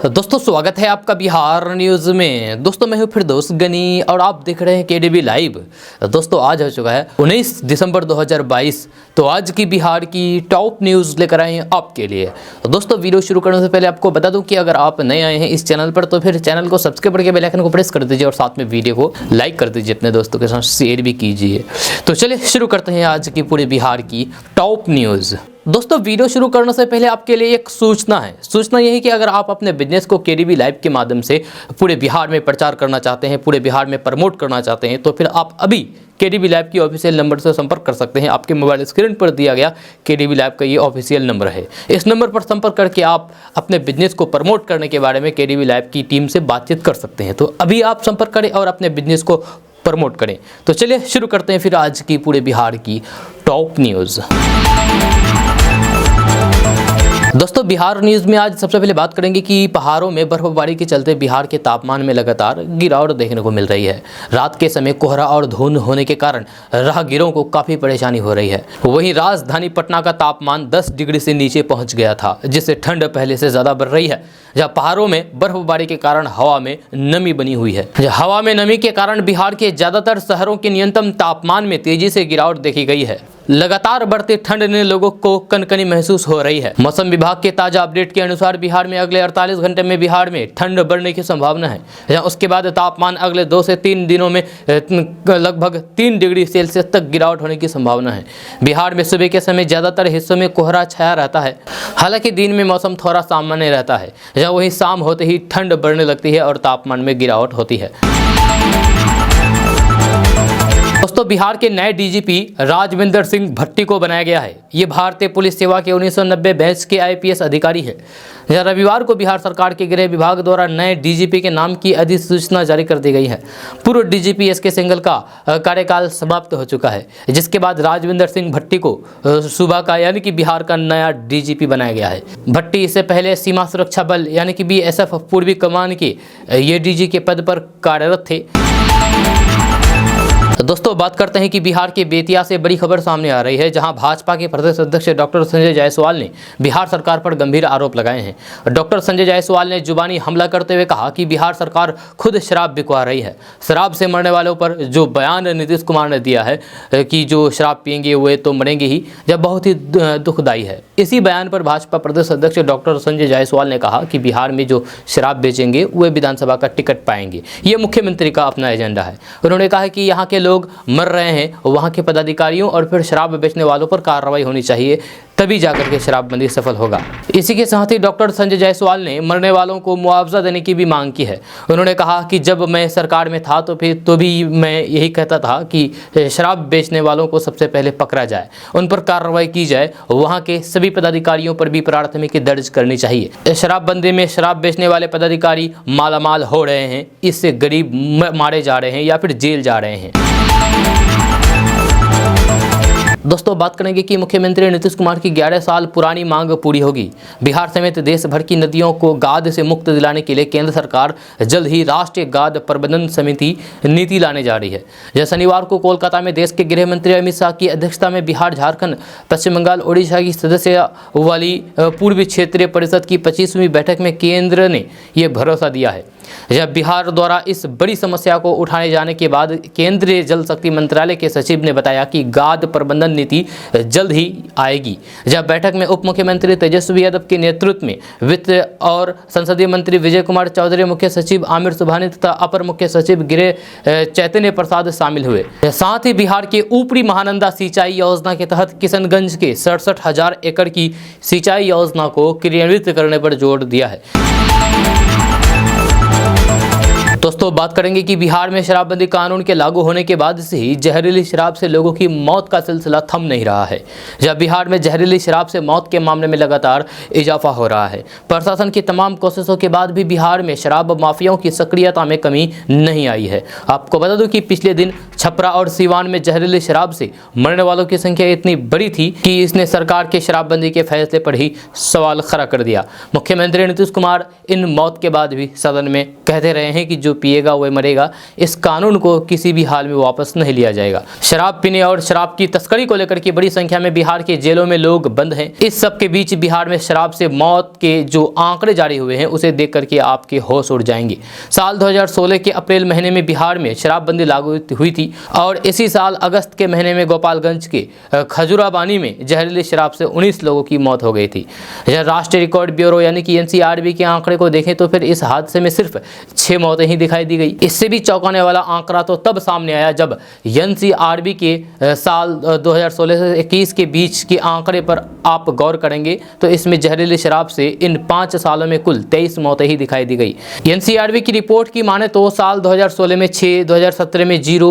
दोस्तों स्वागत है आपका बिहार न्यूज़ में। दोस्तों मैं हूं फिरदौस गनी और आप देख रहे हैं केडीबी लाइव। दोस्तों आज हो चुका है 19 दिसंबर 2022। तो आज की बिहार की टॉप न्यूज़ लेकर आए हैं आपके लिए। दोस्तों वीडियो शुरू करने से पहले आपको बता दूं कि अगर आप नए आए हैं इस चैनल पर तो फिर चैनल को सब्सक्राइब करके बेल आइकन को प्रेस कर दीजिए और साथ में वीडियो को लाइक कर दीजिए, अपने दोस्तों के साथ शेयर भी कीजिए। तो चलिए शुरू करते हैं आज की पूरे बिहार की टॉप न्यूज़। दोस्तों वीडियो शुरू करने से पहले आपके लिए एक सूचना है। सूचना यह है कि अगर आप अपने बिजनेस को केडीबी लाइव के माध्यम से पूरे बिहार में प्रचार करना चाहते हैं, पूरे बिहार में प्रमोट करना चाहते हैं, तो फिर आप अभी केडीबी लाइव की ऑफिशियल नंबर से संपर्क कर सकते हैं। आपके मोबाइल स्क्रीन पर दिया गया केडीबी लाइव का ये ऑफिशियल नंबर है। इस नंबर पर संपर्क करके आप अपने बिजनेस को प्रमोट करने के बारे में केडीबी लाइव की टीम से बातचीत कर सकते हैं। तो अभी आप संपर्क करें और अपने बिजनेस को प्रमोट करें। तो चलिए शुरू करते हैं फिर आज की पूरे बिहार की टॉप न्यूज़। दोस्तों बिहार न्यूज़ में आज सबसे पहले बात करेंगे कि पहाड़ों में बर्फबारी के चलते बिहार के तापमान में लगातार गिरावट देखने को मिल रही है। रात के समय कोहरा और धुंध होने के कारण राहगीरों को काफ़ी परेशानी हो रही है। वहीं राजधानी पटना का तापमान 10 डिग्री से नीचे पहुंच गया था, जिससे ठंड पहले से ज़्यादा बढ़ रही है। जहाँ पहाड़ों में बर्फबारी के कारण हवा में नमी बनी हुई है। हवा में नमी के कारण बिहार के ज़्यादातर शहरों के न्यूनतम तापमान में तेजी से गिरावट देखी गई है। लगातार बढ़ती ठंड ने लोगों को कनकनी महसूस हो रही है। मौसम विभाग के ताजा अपडेट के अनुसार बिहार में अगले 48 घंटे में बिहार में ठंड बढ़ने की संभावना है। जहाँ उसके बाद तापमान अगले 2 से 3 दिनों में लगभग 3 डिग्री सेल्सियस तक गिरावट होने की संभावना है। बिहार में सुबह के समय ज़्यादातर हिस्सों में कोहरा छाया रहता है। हालांकि दिन में मौसम थोड़ा सामान्य रहता है, जहाँ वहीं शाम होते ही ठंड बढ़ने लगती है और तापमान में गिरावट होती है। दोस्तों बिहार के नए डीजीपी राजविंदर सिंह भट्टी को बनाया गया है। ये भारतीय पुलिस सेवा के 1990 बैच के आईपीएस अधिकारी है। रविवार को बिहार सरकार के गृह विभाग द्वारा नए डीजीपी के नाम की अधिसूचना जारी कर दी गई है। पूर्व डीजीपी एसके सिंघल का कार्यकाल समाप्त हो चुका है, जिसके बाद राजविंदर सिंह भट्टी को सूबा का यानी कि बिहार का नया डीजीपी बनाया गया है। भट्टी इससे पहले सीमा सुरक्षा बल यानी कि बीएसएफ पूर्वी कमान के ये डीजी के पद पर कार्यरत थे। तो दोस्तों बात करते हैं कि बिहार के बेतिया से बड़ी खबर सामने आ रही है, जहां भाजपा के प्रदेश अध्यक्ष डॉक्टर संजय जायसवाल ने बिहार सरकार पर गंभीर आरोप लगाए हैं। डॉक्टर संजय जायसवाल ने जुबानी हमला करते हुए कहा कि बिहार सरकार खुद शराब बिकवा रही है। शराब से मरने वालों पर जो बयान नीतीश कुमार ने दिया है कि जो शराब पिएंगे वे तो मरेंगे ही, जब बहुत ही दुखदायी है। इसी बयान पर भाजपा प्रदेश अध्यक्ष डॉक्टर संजय जायसवाल ने कहा कि बिहार में जो शराब बेचेंगे वे विधानसभा का टिकट पाएंगे। ये मुख्यमंत्री का अपना एजेंडा है। उन्होंने कहा कि यहाँ के लोग मर रहे हैं, वहाँ के पदाधिकारियों और फिर शराब बेचने वालों पर कार्रवाई होनी चाहिए, तभी जाकर के शराबबंदी सफल होगा। इसी के साथ ही डॉक्टर संजय जायसवाल ने मरने वालों को मुआवजा देने की भी मांग की है। उन्होंने कहा कि जब मैं सरकार में था तो भी मैं यही कहता था कि शराब बेचने वालों को सबसे पहले पकड़ा जाए, उन पर कार्रवाई की जाए। वहाँ के सभी पदाधिकारियों पर भी प्राथमिकी दर्ज करनी चाहिए। शराबबंदी में शराब बेचने वाले पदाधिकारी मालामाल हो रहे हैं, इससे गरीब मारे जा रहे हैं या फिर जेल जा रहे हैं। दोस्तों बात करेंगे कि मुख्यमंत्री नीतीश कुमार की 11 साल पुरानी मांग पूरी होगी। बिहार समेत देश भर की नदियों को गाद से मुक्त दिलाने के लिए केंद्र सरकार जल्द ही राष्ट्रीय गाद प्रबंधन समिति नीति लाने जा रही है। यह शनिवार को कोलकाता में देश के गृह मंत्री अमित शाह की अध्यक्षता में बिहार, झारखंड, पश्चिम बंगाल, ओडिशा की सदस्य वाली पूर्वी क्षेत्रीय परिषद की 25वीं बैठक में केंद्र ने यह भरोसा दिया है। जब बिहार द्वारा इस बड़ी समस्या को उठाए जाने के बाद केंद्रीय जल शक्ति मंत्रालय के सचिव ने बताया कि गाद प्रबंधन नीति जल्द ही आएगी। जब बैठक में उप मुख्यमंत्री तेजस्वी यादव के नेतृत्व में वित्त और संसदीय मंत्री विजय कुमार चौधरी, मुख्य सचिव आमिर सुबहानी तथा अपर मुख्य सचिव गृह चैतन्य प्रसाद शामिल हुए। साथ ही बिहार के ऊपरी महानंदा सिंचाई योजना के तहत किशनगंज के 67,000 एकड़ की सिंचाई योजना को क्रियान्वित करने पर जोर दिया है। दोस्तों बात करेंगे कि बिहार में शराबबंदी कानून के लागू होने के बाद से ही जहरीली शराब से लोगों की मौत का सिलसिला थम नहीं रहा है। जब बिहार में जहरीली शराब से मौत के मामले में लगातार इजाफा हो रहा है। प्रशासन की तमाम कोशिशों के बाद भी बिहार में शराब माफियाओं की सक्रियता में कमी नहीं आई है। आपको बता दूं कि पिछले दिन छपरा और सीवान में जहरीली शराब से मरने वालों की संख्या इतनी बड़ी थी कि इसने सरकार के शराबबंदी के फैसले पर ही सवाल खड़ा कर दिया। मुख्यमंत्री नीतीश कुमार इन मौत के बाद भी सदन में कहते रहे हैं कि जो पिएगा वह मरेगा। इस कानून को किसी भी हाल में वापस नहीं लिया जाएगा। शराब पीने और शराब की तस्करी को लेकर के बड़ी संख्या में बिहार के जेलों में लोग बंद हैं। इस सब के बीच बिहार में शराब से मौत के जो आंकड़े जारी हुए हैं उसे देख करके आपके होश उड़ जाएंगे। साल 2016 के अप्रैल महीने में बिहार में शराबबंदी लागू हुई थी और इसी साल अगस्त के महीने में गोपालगंज के खजुराबानी में जहरीली शराब से 19 लोगों की मौत हो गई थी। राष्ट्रीय रिकॉर्ड ब्यूरो यानी कि NCRB के आंकड़े को देखें तो फिर इस हादसे में सिर्फ 6 मौतें ही दिखाई दी गई। इससे भी चौंकाने वाला आंकड़ा तो तब सामने आया जब NCRB के साल 2016 से 21 के बीच के आंकड़े पर आप गौर करेंगे तो इसमें जहरीली शराब से इन 5 सालों में कुल 23 मौतें ही दिखाई दी गई। NCRB की रिपोर्ट की माने तो साल 2016 में 6, 2017 में 0,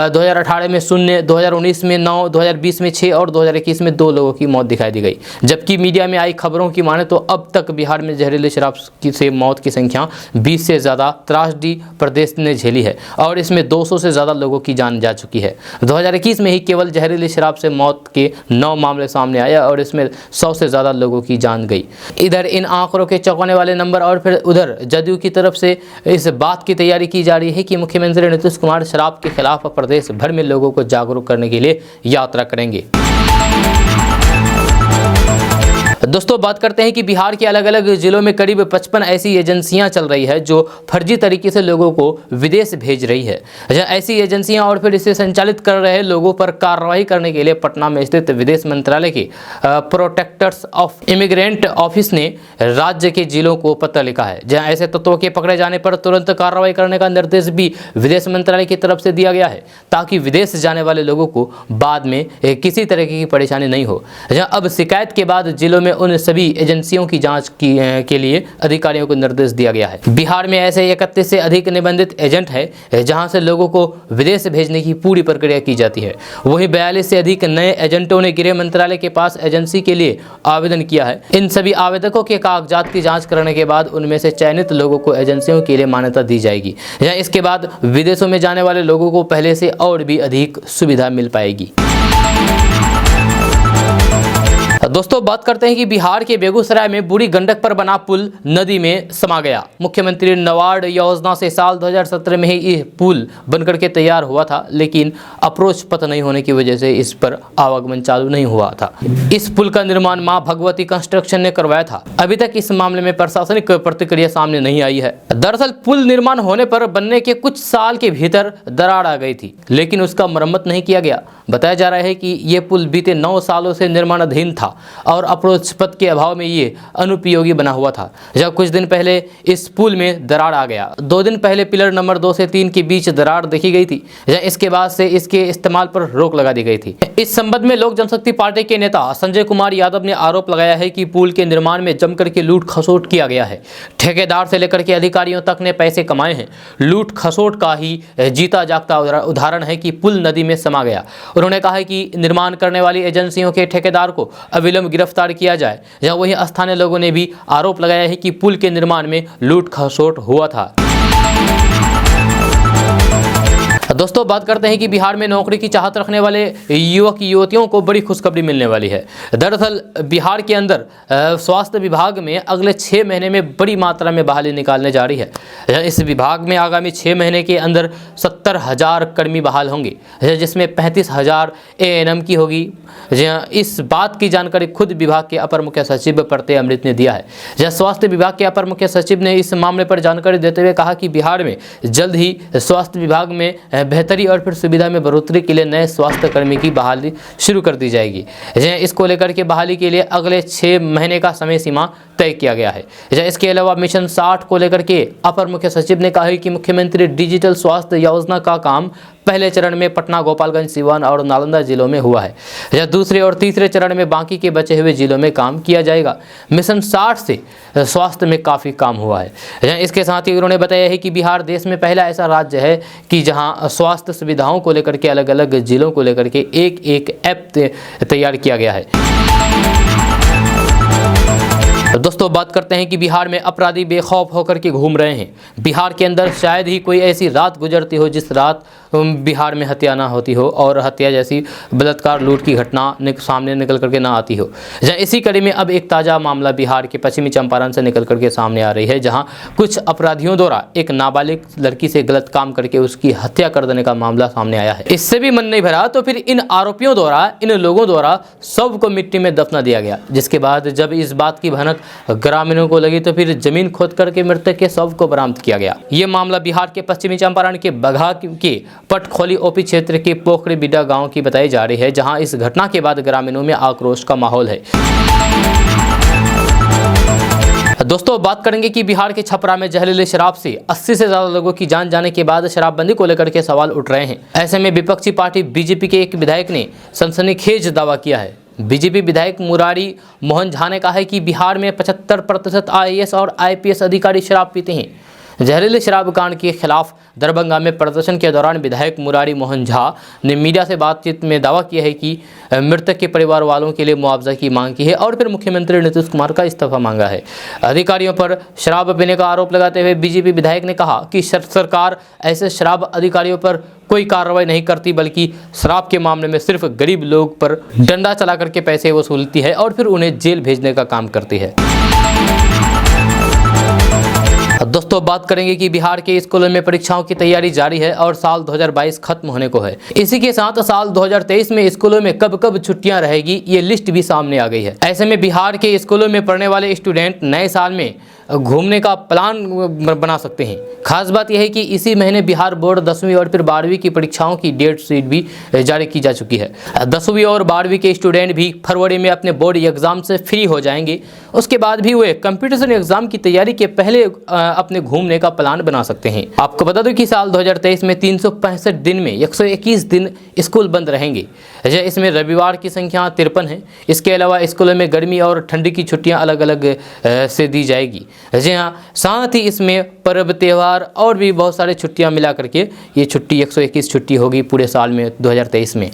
2018 में 0, 2019 में 9, 2020 में 6 और 2021 में 2 लोगों की मौत दिखाई दी गई। जबकि मीडिया में आई खबरों की माने तो अब तक बिहार में जहरीली शराब से मौत की संख्या 20 से ज़्यादा त्रासदी प्रदेश ने झेली है और इसमें 200 से ज़्यादा लोगों की जान जा चुकी है। 2021 में ही केवल जहरीली शराब से मौत के 9 मामले सामने आए और इसमें 100 से ज़्यादा लोगों की जान गई। इधर इन आंकड़ों के चौंकाने वाले नंबर और फिर उधर जदयू की तरफ से इस बात की तैयारी की जा रही है कि मुख्यमंत्री नीतीश कुमार शराब के खिलाफ प्रदेश भर में लोगों को जागरूक करने के लिए यात्रा करेंगे। दोस्तों बात करते हैं कि बिहार के अलग अलग जिलों में करीब 55 ऐसी एजेंसियां चल रही है जो फर्जी तरीके से लोगों को विदेश भेज रही है। ऐसी एजेंसियां और फिर इसे संचालित कर रहे लोगों पर कार्रवाई करने के लिए पटना में स्थित विदेश मंत्रालय के प्रोटेक्टर्स ऑफ इमिग्रेंट ऑफिस ने राज्य के जिलों को पत्र लिखा है, जहां ऐसे तत्वों के पकड़े जाने पर तुरंत कार्रवाई करने का निर्देश भी विदेश मंत्रालय की तरफ से दिया गया है ताकि विदेश जाने वाले लोगों को बाद में किसी तरह की परेशानी नहीं हो। अब शिकायत के बाद जिलों में उन सभी एजेंसियों की जांच के लिए अधिकारियों को निर्देश दिया गया है। बिहार में ऐसे 31 से अधिक निबंधित एजेंट है जहां से लोगों को विदेश भेजने की पूरी प्रक्रिया की जाती है। वहीं 42 से अधिक नए एजेंटों ने गृह मंत्रालय के पास एजेंसी के लिए आवेदन किया है। इन सभी आवेदकों के कागजात की जाँच करने के बाद उनमें से चयनित लोगों को एजेंसियों के लिए मान्यता दी जाएगी। इसके बाद विदेशों में जाने वाले लोगों को पहले से और भी अधिक सुविधा मिल पाएगी। दोस्तों बात करते हैं कि बिहार के बेगूसराय में बूढ़ी गंडक पर बना पुल नदी में समा गया। मुख्यमंत्री नवाड़ योजना से साल 2017 में ही यह पुल बनकर के तैयार हुआ था, लेकिन अप्रोच पथ नहीं होने की वजह से इस पर आवागमन चालू नहीं हुआ था। इस पुल का निर्माण मां भगवती कंस्ट्रक्शन ने करवाया था। अभी तक इस मामले में प्रशासनिक प्रतिक्रिया सामने नहीं आई है। दरअसल पुल निर्माण होने पर बनने के कुछ साल के भीतर दरार आ गई थी, लेकिन उसका मरम्मत नहीं किया गया। बताया जा रहा है कि यह पुल बीते 9 सालों से निर्माणाधीन था और अप्रोच पथ के अभाव में ये अनुपयोगी बना हुआ था। जब कुछ दिन पहले इस पुल में दरार आ गया। 2 दिन पहले पिलर नंबर 2 से 3 के बीच दरार देखी गई थी। इसके बाद से इसके इस्तेमाल पर रोक लगा दी गई थी। इस संबंध में लोक जनशक्ति पार्टी के नेता संजय कुमार यादव ने आरोप लगाया है कि पुल के निर्माण में जमकर के लूट खसोट किया गया है। ठेकेदार से लेकर के अधिकारियों तक ने पैसे कमाए हैं। लूट खसोट का ही जीता जागता उदाहरण है कि पुल नदी में समा गया। उन्होंने कहा है कि निर्माण करने वाली एजेंसियों के ठेकेदार को अविलंब गिरफ्तार किया जाए। जहां वहीं स्थानीय लोगों ने भी आरोप लगाया है कि पुल के निर्माण में लूट खसोट हुआ था। दोस्तों बात करते हैं कि बिहार में नौकरी की चाहत रखने वाले युवक युवतियों को बड़ी खुशखबरी मिलने वाली है। दरअसल बिहार के अंदर स्वास्थ्य विभाग में अगले 6 महीने में बड़ी मात्रा में बहाली निकालने जा रही है। इस विभाग में आगामी 6 महीने के अंदर 70,000 कर्मी बहाल होंगे, जिसमें 35,000 ANM की होगी। इस बात की जानकारी खुद विभाग के अपर मुख्य सचिव प्रत्यय अमृत ने दिया है। स्वास्थ्य विभाग के अपर मुख्य सचिव ने इस मामले पर जानकारी देते हुए कहा कि बिहार में जल्द ही स्वास्थ्य विभाग में बेहतरी और फिर सुविधा में बढ़ोतरी के लिए नए स्वास्थ्य कर्मी की बहाली शुरू कर दी जाएगी। इसको लेकर के बहाली के लिए अगले 6 महीने का समय सीमा तय किया गया है। इसके अलावा मिशन 60 को लेकर के अपर मुख्य सचिव ने कहा है कि मुख्यमंत्री डिजिटल स्वास्थ्य योजना का काम पहले चरण में पटना, गोपालगंज, सीवान और नालंदा जिलों में हुआ है। दूसरे और तीसरे चरण में बाकी के बचे हुए जिलों में काम किया जाएगा। मिशन 60 से स्वास्थ्य में काफ़ी काम हुआ है। इसके साथ ही उन्होंने बताया है कि बिहार देश में पहला ऐसा राज्य है कि जहां स्वास्थ्य सुविधाओं को लेकर के अलग अलग जिलों को लेकर के एक ऐप तैयार किया गया है। दोस्तों बात करते हैं कि बिहार में अपराधी बेखौफ होकर के घूम रहे हैं। बिहार के अंदर शायद ही कोई ऐसी रात गुजरती हो जिस रात बिहार में हत्या ना होती हो और हत्या जैसी बलात्कार लूट की घटना सामने निकल करके ना आती हो। जहाँ इसी कड़ी में अब एक ताज़ा मामला बिहार के पश्चिमी चंपारण से निकल करके सामने आ रही है, जहाँ कुछ अपराधियों द्वारा एक नाबालिग लड़की से गलत काम करके उसकी हत्या कर देने का मामला सामने आया है। इससे भी मन नहीं भरा तो फिर इन आरोपियों द्वारा, इन लोगों द्वारा सबको मिट्टी में दफना दिया गया। जिसके बाद जब इस बात की भनक ग्रामीणों को लगी तो फिर जमीन खोद करके मृतक के शव को बरामद किया गया। ये मामला बिहार के पश्चिमी चंपारण के बगहा के पटखोली ओपी क्षेत्र के पोखरी बिड्डा गांव की बताई जा रही है, जहां इस घटना के बाद ग्रामीणों में आक्रोश का माहौल है। दोस्तों बात करेंगे कि बिहार के छपरा में जहरीली शराब से 80 से ज्यादा लोगों की जान जाने के बाद शराबबंदी को लेकर के सवाल उठ रहे हैं। ऐसे में विपक्षी पार्टी बीजेपी के एक विधायक ने सनसनीखेज दावा किया है। बीजेपी विधायक मुरारी मोहन झा ने कहा है कि बिहार में 75% आईएएस और आईपीएस अधिकारी शराब पीते हैं। जहरीले शराब कांड के खिलाफ दरभंगा में प्रदर्शन के दौरान विधायक मुरारी मोहन झा ने मीडिया से बातचीत में दावा किया है कि मृतक के परिवार वालों के लिए मुआवजा की मांग की है और फिर मुख्यमंत्री नीतीश कुमार का इस्तीफा मांगा है। अधिकारियों पर शराब पीने का आरोप लगाते हुए बीजेपी विधायक ने कहा कि सरकार ऐसे शराब अधिकारियों पर कोई कार्रवाई नहीं करती, बल्कि शराब के मामले में सिर्फ गरीब लोग पर डंडा चला करके पैसे वसूलती है और फिर उन्हें जेल भेजने का काम करती है। दोस्तों बात करेंगे कि बिहार के स्कूलों में परीक्षाओं की तैयारी जारी है और साल 2022 खत्म होने को है। इसी के साथ साल 2023 में स्कूलों में कब कब छुट्टियां रहेगी ये लिस्ट भी सामने आ गई है। ऐसे में बिहार के स्कूलों में पढ़ने वाले स्टूडेंट नए साल में घूमने का प्लान बना सकते हैं। खास बात यह है कि इसी महीने बिहार बोर्ड 10वीं और फिर 12वीं की परीक्षाओं की डेट शीट भी जारी की जा चुकी है। 10वीं और 12वीं के स्टूडेंट भी फरवरी में अपने बोर्ड एग्जाम से फ्री हो जाएंगे। उसके बाद भी वे कंपटीशन एग्जाम की तैयारी के पहले अपने घूमने का प्लान बना सकते हैं। आपको बता दूं कि साल 2023 में 365 दिन में 121 दिन स्कूल बंद रहेंगे। इसमें रविवार की संख्या 53 है। इसके अलावा स्कूलों में गर्मी और ठंडी की छुट्टियां अलग अलग से दी जाएगी। जी हाँ, साथ ही इसमें पर्व त्योहार और भी बहुत सारे छुट्टियां मिला करके ये छुट्टी 121 छुट्टी होगी पूरे साल में 2023 में।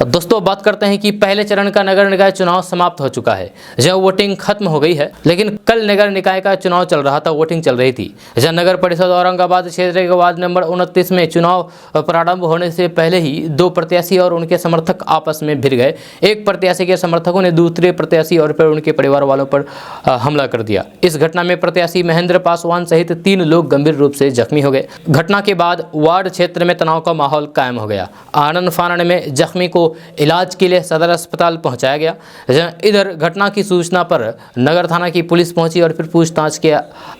दोस्तों बात करते हैं कि पहले चरण का नगर निकाय चुनाव समाप्त हो चुका है। जहाँ वोटिंग खत्म हो गई है, लेकिन कल नगर निकाय का चुनाव चल रहा था, वोटिंग चल रही थी। जहाँ नगर परिषद औरंगाबाद क्षेत्र के वार्ड नंबर 29 में चुनाव प्रारंभ होने से पहले ही 2 प्रत्याशी और उनके समर्थक आपस में भिड़ गए। एक प्रत्याशी के समर्थकों ने दूसरे प्रत्याशी और फिर उनके परिवार वालों पर हमला कर दिया। इस घटना में प्रत्याशी महेंद्र पासवान सहित 3 लोग गंभीर रूप से जख्मी हो गए। घटना के बाद वार्ड क्षेत्र में तनाव का माहौल कायम हो गया। आनन फानन में जख्मी को इलाज के लिए सदर अस्पताल पहुंचाया गया। इधर घटना की सूचना पर नगर थाना की पुलिस पहुंची और फिर पूछताछ के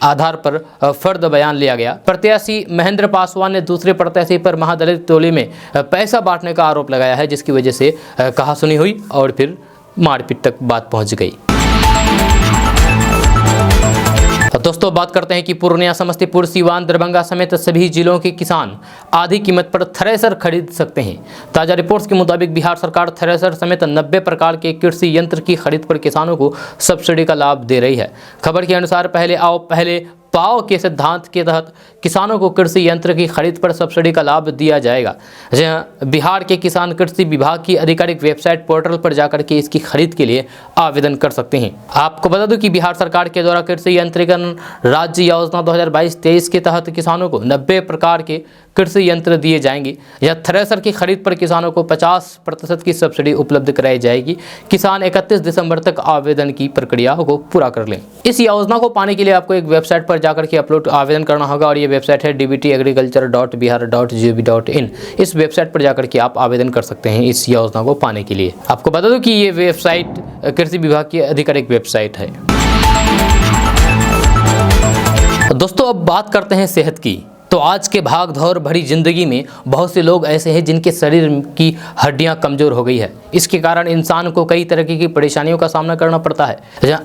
आधार पर फर्द बयान लिया गया। प्रत्याशी महेंद्र पासवान ने दूसरे प्रत्याशी पर महादलित टोली में पैसा बांटने का आरोप लगाया है, जिसकी वजह से कहासुनी हुई और फिर मारपीट तक बात पहुंच गई। दोस्तों बात करते हैं कि पूर्णिया, समस्तीपुर, सीवान, दरभंगा समेत सभी जिलों के किसान आधी कीमत पर थ्रेसर खरीद सकते हैं। ताजा रिपोर्ट्स के मुताबिक बिहार सरकार थ्रेसर समेत 90 प्रकार के कृषि यंत्र की खरीद पर किसानों को सब्सिडी का लाभ दे रही है। खबर के अनुसार पहले आओ पहले पाओ के सिद्धांत के तहत किसानों को कृषि यंत्र की खरीद पर सब्सिडी का लाभ दिया जाएगा। बिहार के किसान कृषि विभाग की आधिकारिक वेबसाइट पोर्टल पर जाकर के इसकी खरीद के लिए आवेदन कर सकते हैं। आपको बता दूं कि बिहार सरकार के द्वारा कृषि यंत्रीकरण राज्य योजना 2022-23 के तहत किसानों को 90 प्रकार के कृषि यंत्र दिए जाएंगे। यह थ्रेसर की खरीद पर किसानों को 50% की सब्सिडी उपलब्ध कराई जाएगी। किसान 31 दिसंबर तक आवेदन की प्रक्रिया को पूरा कर लें। इस योजना को पाने के लिए आपको एक वेबसाइट पर जाकर के अपलोड आवेदन करना होगा और ये वेबसाइट है dbtagriculture.bihar.gov.in। इस वेबसाइट पर जाकर के आप आवेदन कर सकते हैं इस योजना को पाने के लिए। आपको बता दूं कि ये वेबसाइट कृषि विभाग की आधिकारिक वेबसाइट है। दोस्तों अब बात करते हैं सेहत की। तो आज के भाग दौड़ भरी जिंदगी में बहुत से लोग ऐसे हैं जिनके शरीर की हड्डियां कमजोर हो गई है। इसके कारण इंसान को कई तरह की परेशानियों का सामना करना पड़ता है।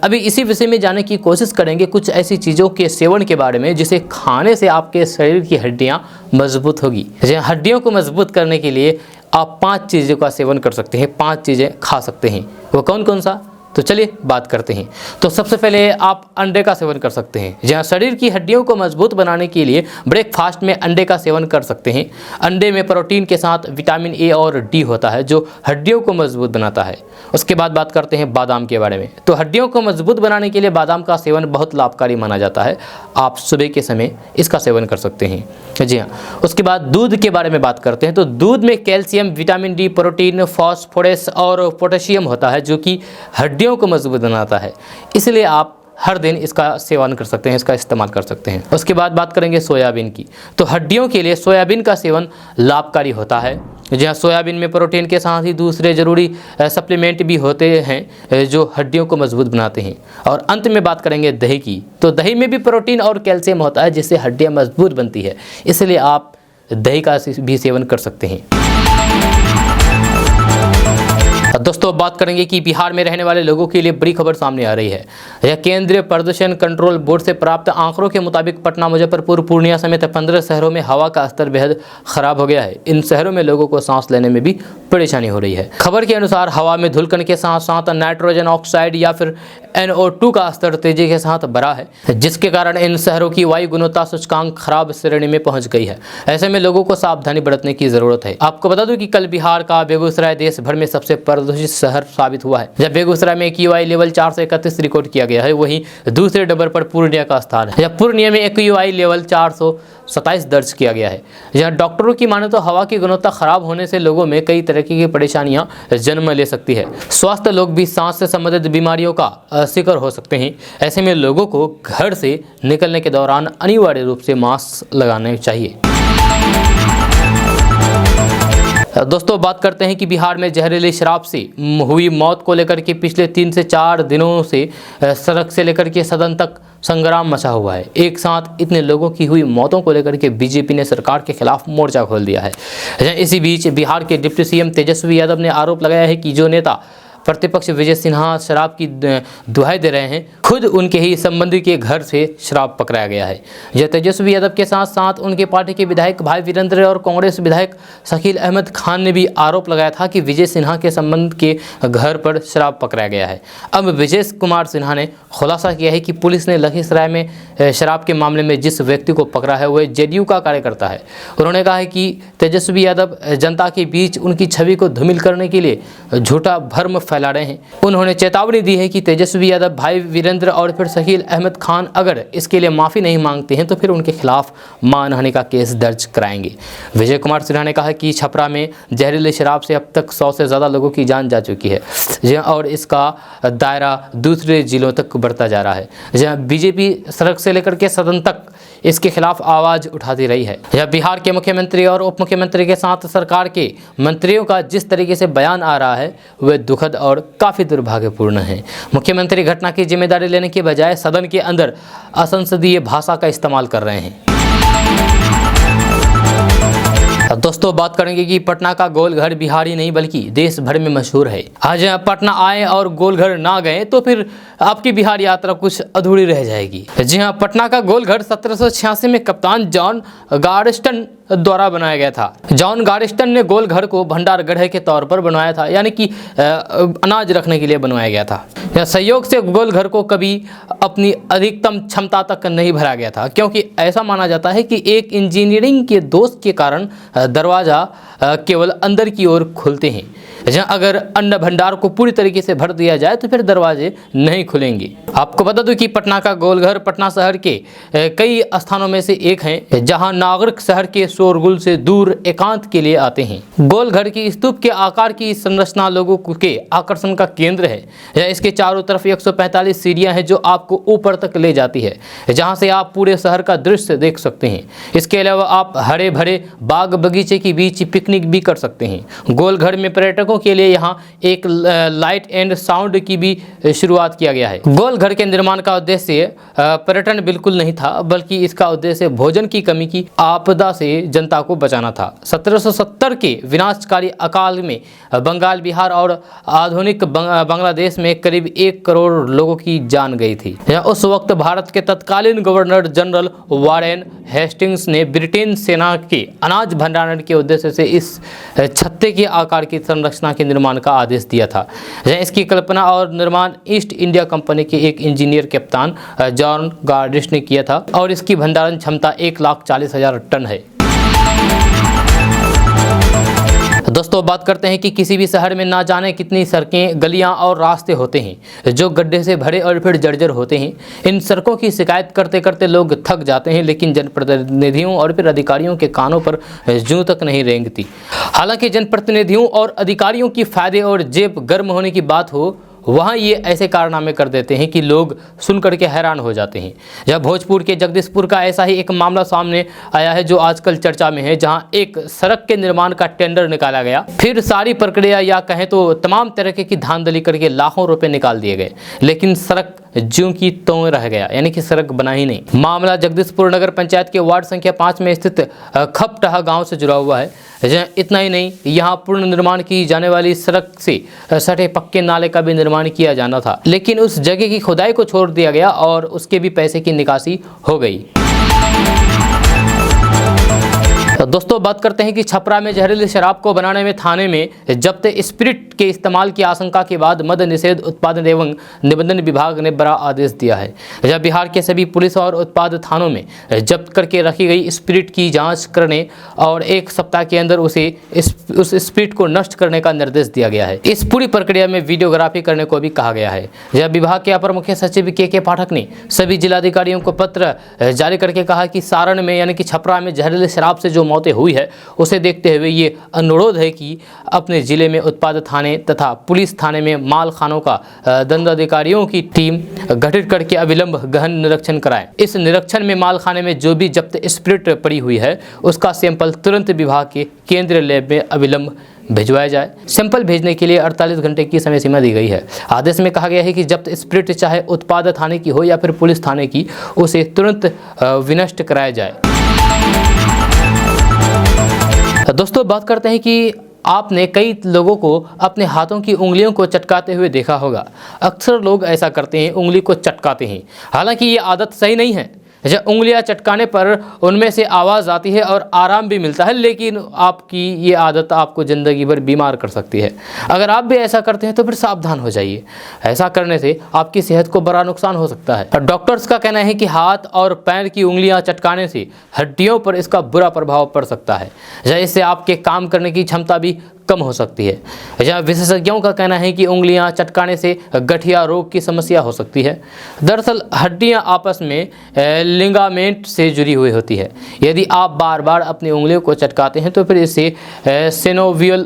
अभी इसी विषय में जानने की कोशिश करेंगे कुछ ऐसी चीज़ों के सेवन के बारे में जिसे खाने से आपके शरीर की हड्डियां मजबूत होगी। हड्डियों को मजबूत करने के लिए आप 5 चीज़ों का सेवन कर सकते हैं, 5 चीज़ें खा सकते हैं। वो कौन कौन सा तो चलिए बात करते हैं। तो सबसे पहले आप अंडे का सेवन कर सकते हैं। जहाँ शरीर की हड्डियों को मजबूत बनाने के लिए ब्रेकफास्ट में अंडे का सेवन कर सकते हैं। अंडे में प्रोटीन के साथ विटामिन ए और डी होता है जो हड्डियों को मजबूत बनाता है। उसके बाद बात करते हैं बादाम के बारे में। तो हड्डियों को मजबूत बनाने के लिए बादाम का सेवन बहुत लाभकारी माना जाता है। आप सुबह के समय इसका सेवन कर सकते हैं। जी हाँ, उसके बाद दूध के बारे में बात करते हैं। तो दूध में calcium, vitamin D, protein, phosphorus और पोटेशियम होता है जो कि हड्डियों को मजबूत बनाता है। इसलिए आप हर दिन इसका सेवन कर सकते हैं, इसका इस्तेमाल कर सकते हैं। उसके बाद बात करेंगे सोयाबीन की। तो हड्डियों के लिए सोयाबीन का सेवन लाभकारी होता है। जहाँ सोयाबीन में प्रोटीन के साथ ही दूसरे ज़रूरी सप्लीमेंट भी होते हैं जो हड्डियों को मजबूत बनाते हैं। और अंत में बात करेंगे दही की। तो दही में भी प्रोटीन और कैल्शियम होता है जिससे हड्डियाँ मजबूत बनती है। इसलिए आप दही का भी सेवन कर सकते हैं। दोस्तों बात करेंगे कि बिहार में रहने वाले लोगों के लिए बड़ी खबर सामने आ रही है। यह केंद्रीय प्रदूषण कंट्रोल बोर्ड से प्राप्त आंकड़ों के मुताबिक पटना, मुजफ्फरपुर, पूर्णिया समेत 15 शहरों में हवा का स्तर बेहद खराब हो गया है। इन शहरों में लोगों को सांस लेने में भी परेशानी हो रही है। खबर के अनुसार हवा में धूलकण के साथ साथ नाइट्रोजन ऑक्साइड या फिर NO2 का स्तर तेजी के साथ बढ़ा है, जिसके कारण इन शहरों की वायु गुणवत्ता सूचकांक खराब श्रेणी में पहुंच गई है। ऐसे में लोगों को सावधानी बरतने की जरूरत है। आपको बता दूं कि कल बिहार का बेगूसराय देश भर में सबसे प्रदूषित शहर साबित हुआ है। जब बेगूसराय में AQI लेवल 431 रिकॉर्ड किया गया है, वहीं दूसरे नंबर पर पूर्णिया का स्थान है। जब पूर्णिया में AQI लेवल 427 दर्ज किया गया है। यहाँ डॉक्टरों की माने तो हवा की गुणवत्ता खराब होने से लोगों में कई तरह की परेशानियां जन्म ले सकती है। स्वास्थ्य लोग भी सांस से संबंधित बीमारियों का शिकार हो सकते हैं। ऐसे में लोगों को घर से निकलने के दौरान अनिवार्य रूप से मास्क लगाने चाहिए। दोस्तों बात करते हैं कि बिहार में जहरीली शराब से हुई मौत को लेकर के पिछले 3 से 4 दिनों से सड़क से लेकर के सदन तक संग्राम मचा हुआ है। एक साथ इतने लोगों की हुई मौतों को लेकर के बीजेपी ने सरकार के खिलाफ मोर्चा खोल दिया है। इसी बीच बिहार के डिप्टी CM तेजस्वी यादव ने आरोप लगाया है कि जो नेता प्रतिपक्ष विजय सिन्हा शराब की दुहाई दे रहे हैं, खुद उनके ही संबंधी के घर से शराब पकड़ाया गया है। यह तेजस्वी यादव के साथ साथ उनके पार्टी के विधायक भाई वीरेंद्र और कांग्रेस विधायक शकील अहमद खान ने भी आरोप लगाया था कि विजय सिन्हा के संबंध के घर पर शराब पकड़ाया गया है। अब विजय कुमार सिन्हा ने खुलासा किया है कि पुलिस ने लखीसराय में शराब के मामले में जिस व्यक्ति को पकड़ा है वह JDU का कार्यकर्ता है। उन्होंने कहा है कि तेजस्वी यादव जनता के बीच उनकी छवि को धूमिल करने के लिए झूठा भ्रम फैला रहे हैं। उन्होंने चेतावनी दी है कि तेजस्वी यादव, भाई वीरेंद्र और फिर शकील अहमद खान अगर इसके लिए माफ़ी नहीं मांगते हैं तो फिर उनके खिलाफ मानहानि का केस दर्ज कराएंगे। विजय कुमार सिन्हा ने कहा कि छपरा में जहरीली शराब से अब तक 100 से ज़्यादा लोगों की जान जा चुकी है और इसका दायरा दूसरे जिलों तक बढ़ता जा रहा है। जहाँ बीजेपी सड़क से लेकर के सदन तक इसके खिलाफ आवाज़ उठाती रही है। यह बिहार के मुख्यमंत्री और उप मुख्यमंत्री के साथ सरकार के मंत्रियों का जिस तरीके से बयान आ रहा है वह दुखद और काफ़ी दुर्भाग्यपूर्ण है। मुख्यमंत्री घटना की जिम्मेदारी लेने के बजाय सदन के अंदर असंसदीय भाषा का इस्तेमाल कर रहे हैं। दोस्तों बात करेंगे कि पटना का गोलघर बिहार ही नहीं बल्कि देश भर में मशहूर है। आज पटना आए और गोलघर ना गए तो फिर आपकी बिहार यात्रा कुछ अधूरी रह जाएगी। जी हाँ, पटना का गोलघर 1786 में कप्तान जॉन गार्डस्टन द्वारा बनाया गया था। जॉन गार्डस्टन ने गोलघर को भंडार गढ़े के तौर पर बनवाया था, यानी कि अनाज रखने के लिए बनवाया गया था। यह संयोग से गोलघर को कभी अपनी अधिकतम क्षमता तक नहीं भरा गया था, क्योंकि ऐसा माना जाता है कि एक इंजीनियरिंग के दोष के कारण दरवाज़ा केवल अंदर की ओर खुलते हैं। जहाँ अगर अन्न भंडार को पूरी तरीके से भर दिया जाए तो फिर दरवाजे नहीं खुलेंगे। आपको बता दूं कि पटना का गोलघर पटना शहर के कई स्थानों में से एक है जहां नागरिक शहर के शोरगुल से दूर एकांत के लिए आते हैं। गोलघर की स्तूप के आकार की संरचना लोगों के आकर्षण का केंद्र है। इसके चारों तरफ 145 सीढ़ियां हैं जो आपको ऊपर तक ले जाती है, जहां से आप पूरे शहर का दृश्य देख सकते हैं। इसके अलावा आप हरे भरे बाग बगीचे के बीच पिकनिक भी कर सकते हैं। गोलघर में पर्यटकों के लिए यहाँ एक लाइट एंड साउंड की भी शुरुआत किया गया है। गोलघर के निर्माण का उद्देश्य पर्यटन बिल्कुल नहीं था, बल्कि इसका उद्देश्य भोजन की कमी की आपदा से जनता को बचाना था। 1770 के विनाशकारी अकाल में बंगाल, बिहार और आधुनिक बांग्लादेश में करीब 1 करोड़ लोगों की जान गई थी। उस वक्त भारत के तत्कालीन गवर्नर जनरल वारेन हेस्टिंग्स ने ब्रिटेन सेना के अनाज भंडारण के उद्देश्य से इस छत्ते के आकार की संरचना संरचना के निर्माण का आदेश दिया था। इसकी कल्पना और निर्माण ईस्ट इंडिया कंपनी के एक इंजीनियर कप्तान जॉन गार्डिश ने किया था और इसकी भंडारण क्षमता 1,40,000 टन है। दोस्तों बात करते हैं कि किसी भी शहर में ना जाने कितनी सड़कें, गलियां और रास्ते होते हैं जो गड्ढे से भरे और फिर जर्जर होते हैं। इन सड़कों की शिकायत करते करते लोग थक जाते हैं, लेकिन जनप्रतिनिधियों और फिर अधिकारियों के कानों पर जूं तक नहीं रेंगती। हालांकि जनप्रतिनिधियों और अधिकारियों की फायदे और जेब गर्म होने की बात हो, वहाँ ये ऐसे कारनामे कर देते हैं कि लोग सुन करके हैरान हो जाते हैं। जब भोजपुर के जगदीशपुर का ऐसा ही एक मामला सामने आया है जो आजकल चर्चा में है, जहाँ एक सड़क के निर्माण का टेंडर निकाला गया, फिर सारी प्रक्रिया या कहें तो तमाम तरीके की धांधली करके लाखों रुपए निकाल दिए गए, लेकिन सड़क ज्यों की त्यों रह गया, यानी कि सड़क बना ही नहीं। मामला जगदीशपुर नगर पंचायत के वार्ड संख्या 5 में स्थित खपटहा गाँव से जुड़ा हुआ है। इतना ही नहीं, यहाँ पूर्ण निर्माण की जाने वाली सड़क से सटे पक्के नाले का भी निर्माण किया जाना था, लेकिन उस जगह की खुदाई को छोड़ दिया गया और उसके भी पैसे की निकासी हो गई। तो दोस्तों बात करते हैं कि छपरा में जहरीली शराब को बनाने में थाने में जब्त स्पिरिट के इस्तेमाल की आशंका के बाद मद्य निषेध उत्पादन एवं निबंधन विभाग ने बड़ा आदेश दिया है। जब बिहार के सभी पुलिस और उत्पाद थानों में जब्त करके रखी गई स्पिरिट की जांच करने और 1 सप्ताह के अंदर उस स्पिरिट को नष्ट करने का निर्देश दिया गया है। इस पूरी प्रक्रिया में वीडियोग्राफी करने को भी कहा गया है। जब विभाग के अपर मुख्य सचिव के पाठक ने सभी जिलाधिकारियों को पत्र जारी करके कहा कि सारण में यानी कि छपरा में जहरीली शराब से जो मौतें हुई है, उसे देखते हुए ये अनुरोध है कि अपने जिले में उत्पाद थाने तथा पुलिस थाने में माल खानों का दंडाधिकारियों की टीम गठित करके अविलंब गहन निरीक्षण कराएं। इस निरीक्षण में माल खाने में जो भी जब्त स्पिरिट पड़ी हुई है, उसका सैंपल तुरंत विभाग के केंद्रीय लैब में अविलंब भिजवाया जाए। सैंपल भेजने के लिए 48 घंटे की समय सीमा दी गई है। आदेश में कहा गया है कि जब्त स्पिरिट चाहे उत्पाद थाने की हो या फिर पुलिस थाने की, उसे तुरंत विनष्ट कराया जाए। दोस्तों बात करते हैं कि आपने कई लोगों को अपने हाथों की उंगलियों को चटकाते हुए देखा होगा। अक्सर लोग ऐसा करते हैं, उंगली को चटकाते हैं। हालांकि ये आदत सही नहीं है। जब उंगलियां चटकाने पर उनमें से आवाज़ आती है और आराम भी मिलता है, लेकिन आपकी ये आदत आपको ज़िंदगी भर बीमार कर सकती है। अगर आप भी ऐसा करते हैं तो फिर सावधान हो जाइए। ऐसा करने से आपकी सेहत को बड़ा नुकसान हो सकता है। डॉक्टर्स का कहना है कि हाथ और पैर की उंगलियां चटकाने से हड्डियों पर इसका बुरा प्रभाव पड़ सकता है, इससे आपके काम करने की क्षमता भी कम हो सकती है। जहाँ विशेषज्ञों का कहना है कि उंगलियां चटकाने से गठिया रोग की समस्या हो सकती है। दरअसल हड्डियां आपस में लिगामेंट से जुड़ी हुई होती है। यदि आप बार बार अपनी उंगलियों को चटकाते हैं तो फिर इससे सिनोवियल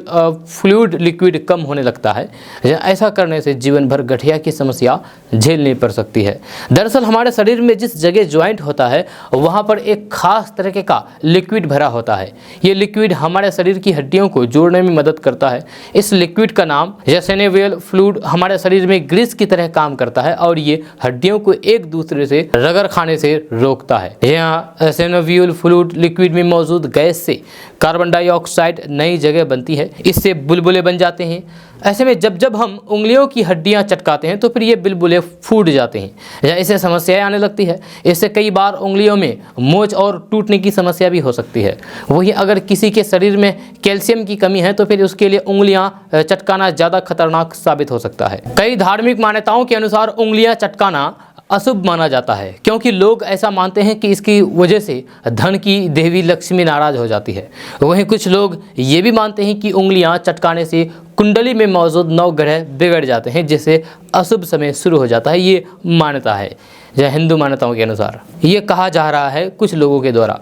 फ्लूइड लिक्विड कम होने लगता है। ऐसा करने से जीवन भर गठिया की समस्या झेलनी पड़ सकती है। दरअसल हमारे शरीर में जिस जगह ज्वाइंट होता है, वहाँ पर एक खास तरीके का लिक्विड भरा होता है। ये लिक्विड हमारे शरीर की हड्डियों को जोड़ने में मदद करता है। इस लिक्विड का नाम सिनोवियल फ्लूइड हमारे शरीर में ग्रीस की तरह काम करता है और ये हड्डियों को एक दूसरे से रगड़ खाने से रोकता है। यहाँ सिनोवियल फ्लूइड लिक्विड में मौजूद गैस से कार्बन डाइऑक्साइड नई जगह बनती है, इससे बुलबुले बन जाते हैं। ऐसे में जब हम उंगलियों की हड्डियां चटकाते हैं तो फिर ये बुलबुले फूट जाते हैं या इससे समस्याएं आने लगती है। इससे कई बार उंगलियों में मोच और टूटने की समस्या भी हो सकती है। वहीं अगर किसी के शरीर में कैल्शियम की कमी है तो फिर उसके लिए उंगलियां चटकाना ज़्यादा खतरनाक साबित हो सकता है। कई धार्मिक मान्यताओं के अनुसार उंगलियां चटकाना अशुभ माना जाता है, क्योंकि लोग ऐसा मानते हैं कि इसकी वजह से धन की देवी लक्ष्मी नाराज हो जाती है। वहीं कुछ लोग ये भी मानते हैं कि उंगलियां चटकाने से कुंडली में मौजूद 9 ग्रह बिगड़ जाते हैं, जिससे अशुभ समय शुरू हो जाता है। ये मान्यता है, जो हिंदू मान्यताओं के अनुसार ये कहा जा रहा है कुछ लोगों के द्वारा।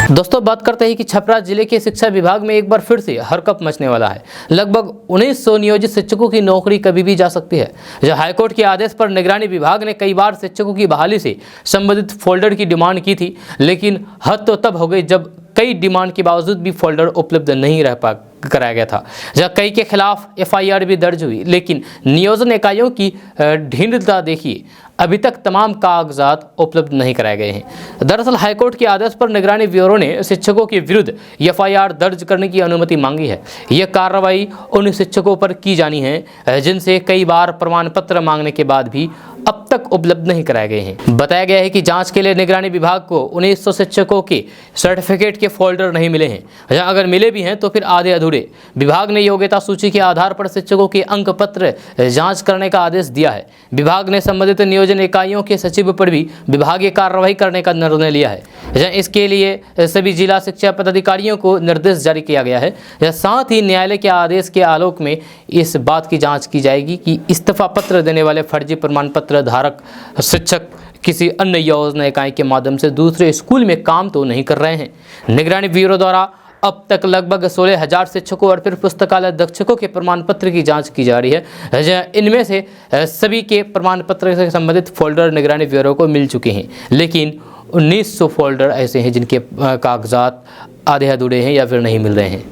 दोस्तों बात करते हैं कि छपरा जिले के शिक्षा विभाग में एक बार फिर से हरकंप मचने वाला है। लगभग 1900 नियोजित शिक्षकों की नौकरी कभी भी जा सकती है। जो हाईकोर्ट के आदेश पर निगरानी विभाग ने कई बार शिक्षकों की बहाली से संबंधित फोल्डर की डिमांड की थी, लेकिन हद तो तब हो गई जब कई डिमांड के बावजूद भी फोल्डर उपलब्ध नहीं रह कराया गया था, जहां कई के खिलाफ एफआईआर भी दर्ज हुई, लेकिन नियोजन इकाइयों की ढींढता देखिए अभी तक तमाम कागजात उपलब्ध नहीं कराए गए हैं। दरअसल हाईकोर्ट के आदेश पर निगरानी ब्यूरो ने शिक्षकों के विरुद्ध एफआईआर दर्ज करने की अनुमति मांगी है। यह कार्रवाई उन शिक्षकों पर की जानी है जिनसे कई बार प्रमाण पत्र मांगने के बाद भी अब तक उपलब्ध नहीं कराए गए हैं। बताया गया है कि जांच के लिए निगरानी विभाग को 1900 शिक्षकों के सर्टिफिकेट के फोल्डर नहीं मिले हैं, या अगर मिले भी हैं तो फिर आधे अधूरे। विभाग ने योग्यता सूची के आधार पर शिक्षकों के अंक पत्र जांच करने का आदेश दिया है। विभाग ने संबंधित नियोजन इकाइयों के सचिव पर भी विभागीय कार्रवाई करने का निर्णय लिया है। इसके लिए सभी जिला शिक्षा पदाधिकारियों को निर्देश जारी किया गया है। साथ ही न्यायालय के आदेश के आलोक में इस बात की जाँच की जाएगी कि इस्तीफा पत्र देने वाले फर्जी प्रमाण पत्र धारक शिक्षक किसी अन्य योजना इकाई के माध्यम से दूसरे स्कूल में काम तो नहीं कर रहे हैं। निगरानी ब्यूरो द्वारा अब तक लगभग 16,000 शिक्षकों और फिर पुस्तकालय अधीक्षकों के प्रमाण पत्र की जांच की जा रही है। इनमें से सभी के प्रमाण पत्र से संबंधित फोल्डर निगरानी ब्यूरो को मिल चुके हैं, लेकिन 1900 फोल्डर ऐसे हैं जिनके कागजात आधे अधूरे हैं या फिर नहीं मिल रहे हैं।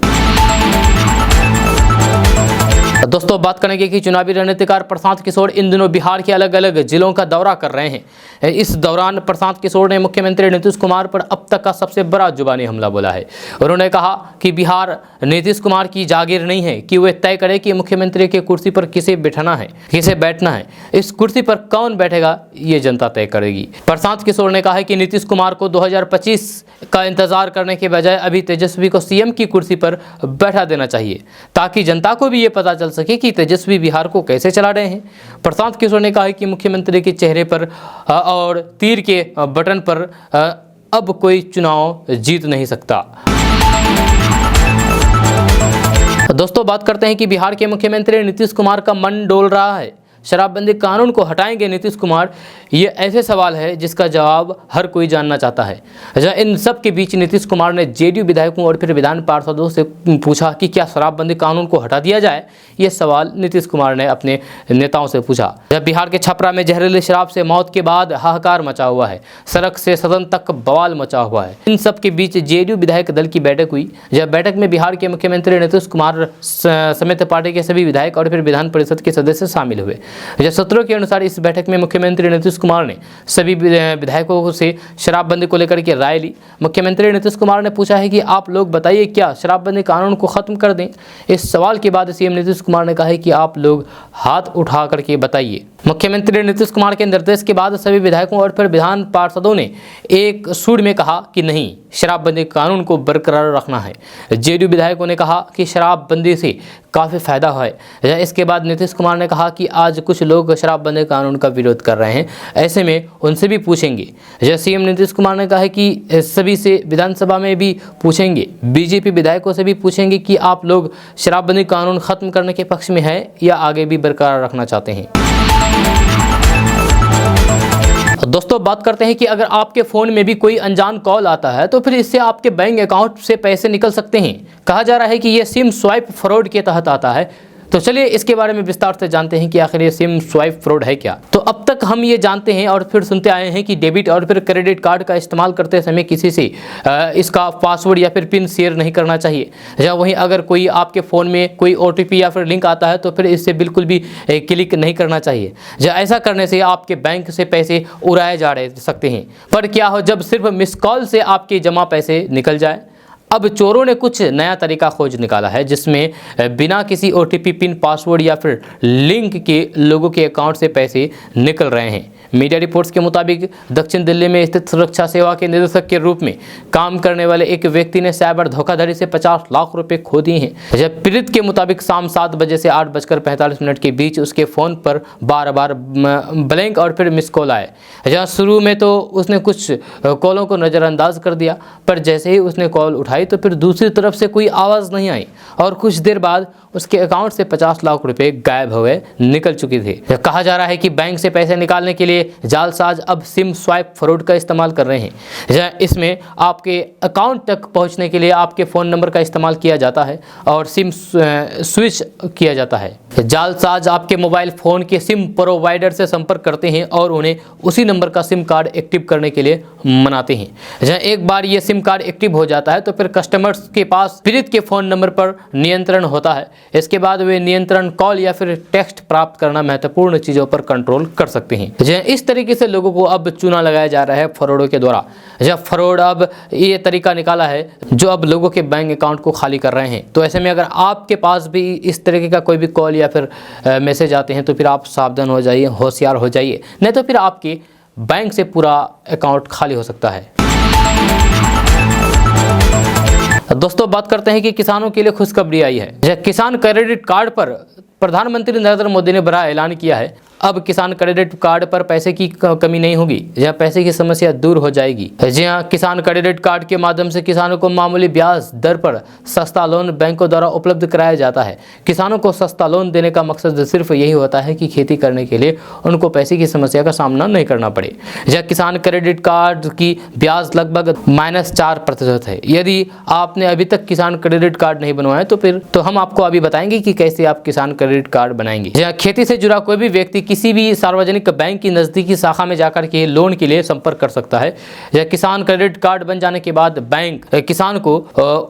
दोस्तों, बात करेंगे कि चुनावी रणनीतिकार प्रशांत किशोर इन दिनों बिहार के अलग अलग जिलों का दौरा कर रहे हैं। इस दौरान प्रशांत किशोर ने मुख्यमंत्री नीतीश कुमार पर अब तक का सबसे बड़ा जुबानी हमला बोला है। उन्होंने कहा कि बिहार नीतीश कुमार की जागीर नहीं है कि वे तय करे कि मुख्यमंत्री की कुर्सी पर किसे बैठना है, किसे बैठना है। इस कुर्सी पर कौन बैठेगा ये जनता तय करेगी। प्रशांत किशोर ने कहा कि नीतीश कुमार को 2025 का इंतजार करने के बजाय अभी तेजस्वी को सीएम की कुर्सी पर बैठा देना चाहिए, ताकि जनता को भी ये पता चल सके कि तेजस्वी बिहार को कैसे चला रहे हैं। प्रशांत किशोर ने कहा कि मुख्यमंत्री के चेहरे पर और तीर के बटन पर अब कोई चुनाव जीत नहीं सकता। दोस्तों, बात करते हैं कि बिहार के मुख्यमंत्री नीतीश कुमार का मन डोल रहा है। शराबबंदी कानून को हटाएंगे नीतीश कुमार, ये ऐसे सवाल है जिसका जवाब हर कोई जानना चाहता है। इन सब के बीच नीतीश कुमार ने जेडीयू विधायकों और फिर विधान पार्षदों से पूछा कि क्या शराबबंदी कानून को हटा दिया जाए। ये सवाल नीतीश कुमार ने अपने नेताओं से पूछा। जब बिहार के छपरा में जहरीली शराब से मौत के बाद हाहाकार मचा हुआ है, सड़क से सदन तक बवाल मचा हुआ है। इन सब के बीच जेडीयू विधायक दल की बैठक हुई। जब बैठक में बिहार के मुख्यमंत्री नीतीश कुमार समेत पार्टी के सभी विधायक और फिर विधान परिषद के सदस्य शामिल हुए। सूत्रों के अनुसार इस बैठक में मुख्यमंत्री नीतीश कुमार ने सभी विधायकों से शराबबंदी को लेकर के राय ली। मुख्यमंत्री नीतीश कुमार ने पूछा है कि आप लोग बताइए, क्या शराबबंदी कानून को खत्म कर दें। इस सवाल के बाद सीएम नीतीश कुमार ने कहा है कि आप लोग हाथ उठा करके बताइए। मुख्यमंत्री नीतीश कुमार के निर्देश के बाद सभी विधायकों और फिर विधान पार्षदों ने एक सुर में कहा कि नहीं, शराबबंदी कानून को बरकरार रखना है। जेडीयू विधायकों ने कहा कि शराबबंदी से काफ़ी फायदा है। इसके बाद नीतीश कुमार ने कहा कि आज कुछ लोग शराबबंदी कानून का विरोध कर रहे हैं, ऐसे में उनसे भी पूछेंगे। सीएम नीतीश कुमार ने कहा है कि सभी से विधानसभा में भी पूछेंगे, बीजेपी विधायकों से भी पूछेंगे कि आप लोग शराबबंदी कानून खत्म करने के पक्ष में हैं या आगे भी बरकरार रखना चाहते हैं। दोस्तों, बात करते हैं कि अगर आपके फ़ोन में भी कोई अनजान कॉल आता है तो फिर इससे आपके बैंक अकाउंट से पैसे निकल सकते हैं। कहा जा रहा है कि ये सिम स्वाइप फ्रॉड के तहत आता है। तो चलिए इसके बारे में विस्तार से जानते हैं कि आखिर ये सिम स्वाइप फ्रॉड है क्या। तो अब तक हम ये जानते हैं और फिर सुनते आए हैं कि डेबिट और फिर क्रेडिट कार्ड का इस्तेमाल करते समय किसी से इसका पासवर्ड या फिर पिन शेयर नहीं करना चाहिए। या वहीं अगर कोई आपके फ़ोन में कोई OTP या फिर लिंक आता है तो फिर इससे बिल्कुल भी क्लिक नहीं करना चाहिए। ऐसा करने से आपके बैंक से पैसे उड़ाए जा सकते हैं। पर क्या हो जब सिर्फ मिस कॉल से आपके जमा पैसे निकल जाए। अब चोरों ने कुछ नया तरीका खोज निकाला है जिसमें बिना किसी OTP, पिन, पासवर्ड या फिर लिंक के लोगों के अकाउंट से पैसे निकल रहे हैं। मीडिया रिपोर्ट्स के मुताबिक दक्षिण दिल्ली में स्थित सुरक्षा सेवा के निदेशक के रूप में काम करने वाले एक व्यक्ति ने साइबर धोखाधड़ी से 50 लाख रुपए खो दिए हैं। जब पीड़ित के मुताबिक शाम 7 बजे से 8:45 के बीच उसके फ़ोन पर बार-बार ब्लैंक और फिर मिस कॉल आए। जहाँ शुरू में तो उसने कुछ कॉलों को नज़रअंदाज कर दिया, पर जैसे ही उसने कॉल उठाई तो फिर दूसरी तरफ से कोई आवाज़ नहीं आई और कुछ देर बाद उसके अकाउंट से 50 लाख रुपए गायब हो गए, निकल चुके थे। कहा जा रहा है कि बैंक से पैसे निकालने के लिए जालसाज अब सिम स्वाइप फ्रॉड का इस्तेमाल कर रहे हैं। इसमें आपके अकाउंट तक पहुंचने के लिए आपके फ़ोन नंबर का इस्तेमाल किया जाता है और सिम स्विच किया जाता है। जालसाज आपके मोबाइल फ़ोन के सिम प्रोवाइडर से संपर्क करते हैं और उन्हें उसी नंबर का सिम कार्ड एक्टिव करने के लिए मनाते हैं। एक बार ये सिम कार्ड एक्टिव हो जाता है तो फिर कस्टमर्स के पास पीड़ित के फोन नंबर पर नियंत्रण होता है। इसके बाद वे नियंत्रण कॉल या फिर टेक्स्ट प्राप्त करना महत्वपूर्ण चीजों पर कंट्रोल कर सकते हैं। इस तरीके से लोगों को अब चूना लगाया जा रहा है फ्रॉडों के द्वारा। जब फ्रॉड अब ये तरीका निकाला है जो अब लोगों के बैंक अकाउंट को खाली कर रहे हैं। तो ऐसे में अगर आपके पास भी इस तरीके का कोई भी कॉल या फिर मैसेज आते हैं तो फिर आप सावधान हो जाइए, होशियार हो जाइए, नहीं तो फिर आपके बैंक से पूरा अकाउंट खाली हो सकता है। दोस्तों बात करते हैं कि किसानों के लिए खुशखबरी आई है। किसान क्रेडिट कार्ड पर प्रधानमंत्री नरेंद्र मोदी ने बड़ा ऐलान किया है। अब किसान क्रेडिट कार्ड पर पैसे की कमी नहीं होगी, जहाँ पैसे की समस्या दूर हो जाएगी। जी हाँ, किसान क्रेडिट कार्ड के माध्यम से किसानों को मामूली ब्याज दर पर सस्ता लोन बैंकों द्वारा उपलब्ध कराया जाता है। किसानों को सस्ता लोन देने का मकसद सिर्फ यही होता है कि खेती करने के लिए उनको पैसे की समस्या का सामना नहीं करना पड़े। जहाँ किसान क्रेडिट कार्ड की ब्याज लगभग -4% है। यदि आपने अभी तक किसान क्रेडिट कार्ड नहीं बनवाया तो हम आपको अभी बताएंगे कि कैसे आप किसान क्रेडिट कार्ड बनाएंगे। जहाँ खेती से जुड़ा कोई भी व्यक्ति किसी भी सार्वजनिक बैंक की नजदीकी शाखा में जाकर के लोन के लिए संपर्क कर सकता है। या किसान क्रेडिट कार्ड बन जाने के बाद बैंक किसान को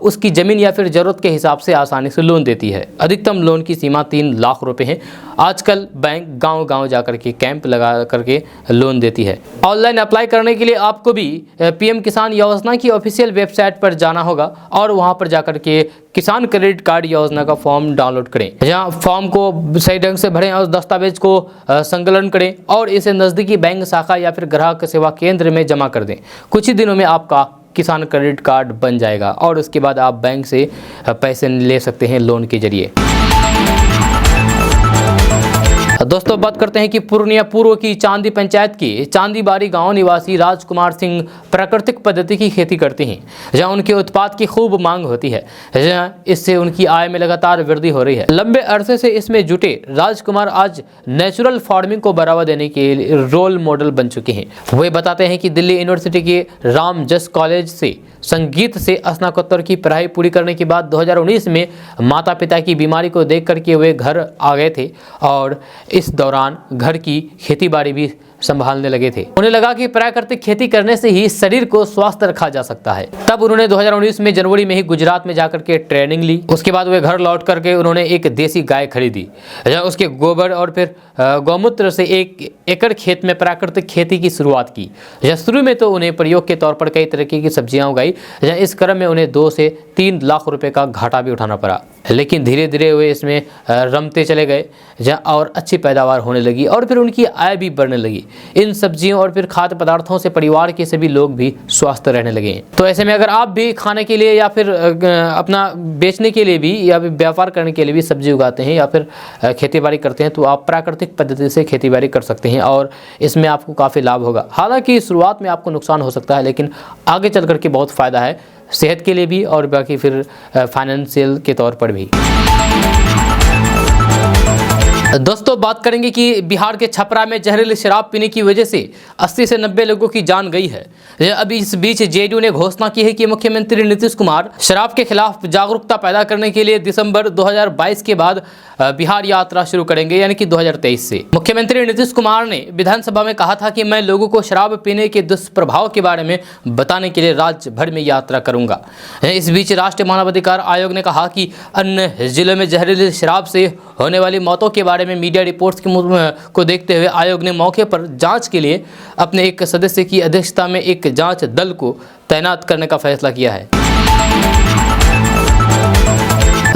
उसकी जमीन या फिर जरूरत के हिसाब से आसानी से लोन देती है। अधिकतम लोन की सीमा 3 लाख रुपए है। आजकल बैंक गांव-गांव जाकर के कैंप लगा करके लोन देती है। ऑनलाइन अप्लाई करने के लिए आपको भी पीएम किसान योजना की ऑफिशियल वेबसाइट पर जाना होगा और वहां पर जाकर के किसान क्रेडिट कार्ड योजना का फॉर्म डाउनलोड करें। जहां फॉर्म को सही ढंग से भरें और दस्तावेज को संकलन करें और इसे नज़दीकी बैंक शाखा या फिर ग्राहक सेवा केंद्र में जमा कर दें। कुछ ही दिनों में आपका किसान क्रेडिट कार्ड बन जाएगा और उसके बाद आप बैंक से पैसे ले सकते हैं लोन के जरिए। दोस्तों बात करते हैं कि पूर्णिया पूर्व की चांदी पंचायत के चांदीबारी गांव निवासी राजकुमार सिंह प्राकृतिक पद्धति की खेती करते हैं, जहां उनके उत्पाद की खूब मांग होती है। जहां इससे उनकी आय में लगातार वृद्धि हो रही है। लंबे अरसे से इसमें जुटे राजकुमार आज नेचुरल फार्मिंग को बढ़ावा देने के रोल मॉडल बन चुके हैं। वे बताते हैं कि दिल्ली यूनिवर्सिटी के राम जस कॉलेज से संगीत से स्नातकोत्तर की पढ़ाई पूरी करने के बाद 2019 में माता पिता की बीमारी को देख करके वे घर आ गए थे और इस दौरान घर की खेती बाड़ी भी संभालने लगे थे। उन्हें लगा कि प्राकृतिक खेती करने से ही शरीर को स्वस्थ रखा जा सकता है। तब उन्होंने 2019 में जनवरी में ही गुजरात में जाकर के ट्रेनिंग ली। उसके बाद वे घर लौट करके उन्होंने एक देसी गाय खरीदी। उसके गोबर और फिर गौमूत्र से 1 एकड़ खेत में प्राकृतिक खेती की शुरुआत की। शुरू में तो उन्हें प्रयोग के तौर पर कई तरह की सब्जियां उगाई। इस क्रम में उन्हें 2 से 3 लाख रुपए का घाटा भी उठाना पड़ा, लेकिन धीरे धीरे वे इसमें रमते चले गए और अच्छी पैदावार होने लगी और फिर उनकी आय भी बढ़ने लगी। इन सब्जियों और फिर खाद्य पदार्थों से परिवार के सभी लोग भी स्वस्थ रहने लगे। तो ऐसे में अगर आप भी खाने के लिए या फिर अपना बेचने के लिए भी या फिर व्यापार करने के लिए भी सब्जी उगाते हैं या फिर खेती बाड़ी करते हैं तो आप प्राकृतिक पद्धति से खेती बाड़ी कर सकते हैं और इसमें आपको काफ़ी लाभ होगा। हालांकि शुरुआत में आपको नुकसान हो सकता है, लेकिन आगे चल करके बहुत फ़ायदा है सेहत के लिए भी और बाकी फिर फाइनेंशियल के तौर पर भी। दोस्तों बात करेंगे कि बिहार के छपरा में जहरीली शराब पीने की वजह से 80 से 90 लोगों की जान गई है। अभी इस बीच जेडीयू ने घोषणा की है कि मुख्यमंत्री नीतीश कुमार शराब के खिलाफ जागरूकता पैदा करने के लिए दिसंबर 2022 के बाद बिहार यात्रा शुरू करेंगे, यानी कि 2023 से। मुख्यमंत्री नीतीश कुमार ने विधानसभा में कहा था कि मैं लोगों को शराब पीने के दुष्प्रभाव के बारे में बताने के लिए राज्य भर में यात्रा करूंगा। इस बीच राष्ट्रीय मानवाधिकार आयोग ने कहा कि अन्य जिलों में जहरीली शराब से होने वाली मौतों के बारे में मीडिया रिपोर्ट्स को देखते हुए आयोग ने मौके पर जांच के लिए अपने एक सदस्य की अध्यक्षता में एक जांच दल को तैनात करने का फैसला किया है।